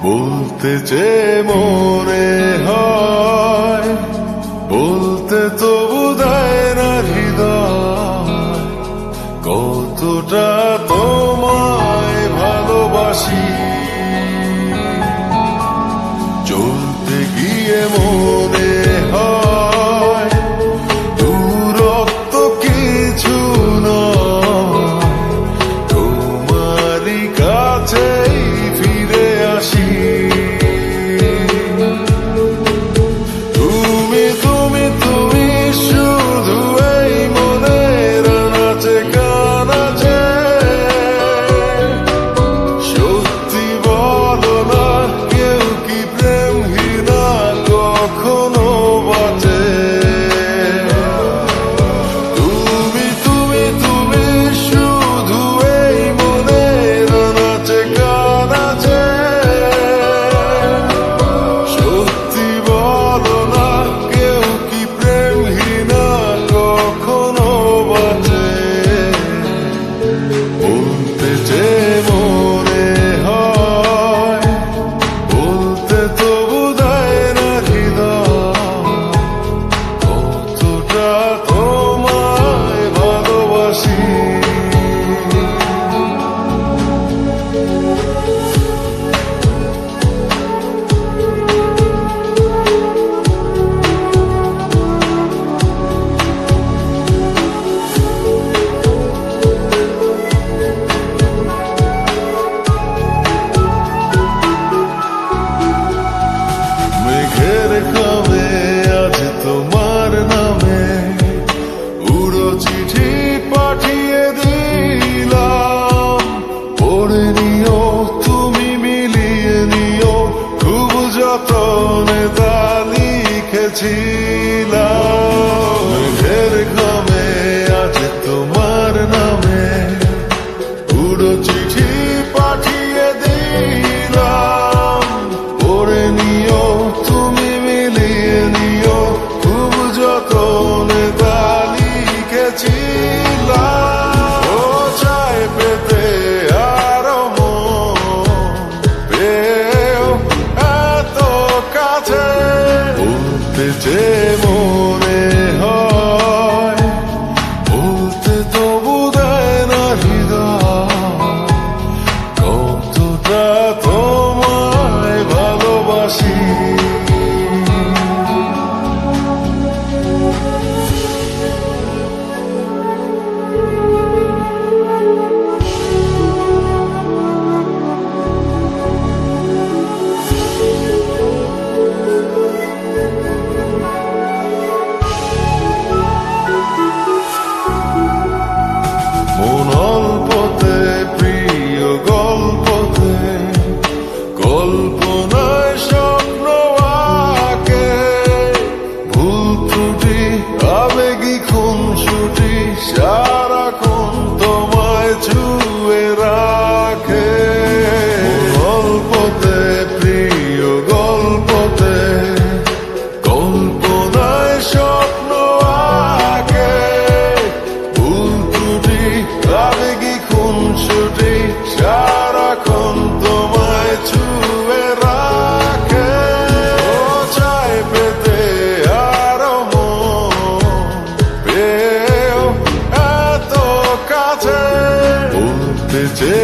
বলতে যে মনে হয় বলতে তো বোধহয় না হৃদয়, কতটা তোমায় ভালোবাসি। চলতে গিয়ে মনে হয় দূরত্ব কিছু নয়, তোমারই কাছেই ফিরে আসি। তুমি তুমি তুমি শুধু এই মনের নাচে গানাচে, সত্যি বলো না কেউ কি প্রেমহীনা কখনো বাঁচে? তুমি তুমি তুমি শুধু এই মনের নাচে গানাচে, সত্যি বলো না কেউ কি প্রেমহীনা কখনো বাঁচে? বলতে যে মনে হয় বলতে তো বোধহয় না হৃদয়, কতটা তোমায় ভালোবাসি। মেঘের খামে আজ তোমার নামে উড়ো চিঠি পাঠিয়ে দিলাম, পড়ে নিও তুমি মিলিয়ে নিও, খুব যতনে তা লিখেছিলাম। মেঘের খামে আজ তোমার নামে উড়ো চিঠি পাঠিয়ে দিলাম, পড়ে নিও তুমি মিলিয়ে নিও, খুব যতনে তা লিখেছিলাম। ও চায় পেতে আরো মন পেও এত কাছে, বলতে যে মনে হয় বলতে তো বোধহয় না হৃদয়, কতটা তোমায় ভালোবাসি। মন অল্পতে প্রিয় গল্পতে, কল্পনায় স্বপ্ন আঁকে, ভুল ত্রুটি আবেগী খুনসুটি সারাক্ষণ তোমায় ছুঁয়ে রাখে। অল্পতে প্রিয় গল্পতে, কল্পনায় স্বপ্ন আঁকে, ভুল ত্রুটি আবেগী খুনসুটি সারাক্ষণ তোমায় ছুঁয়ে রাখে। ও চায় পেতে আরো মন পেও এত কাছে, বলতে যে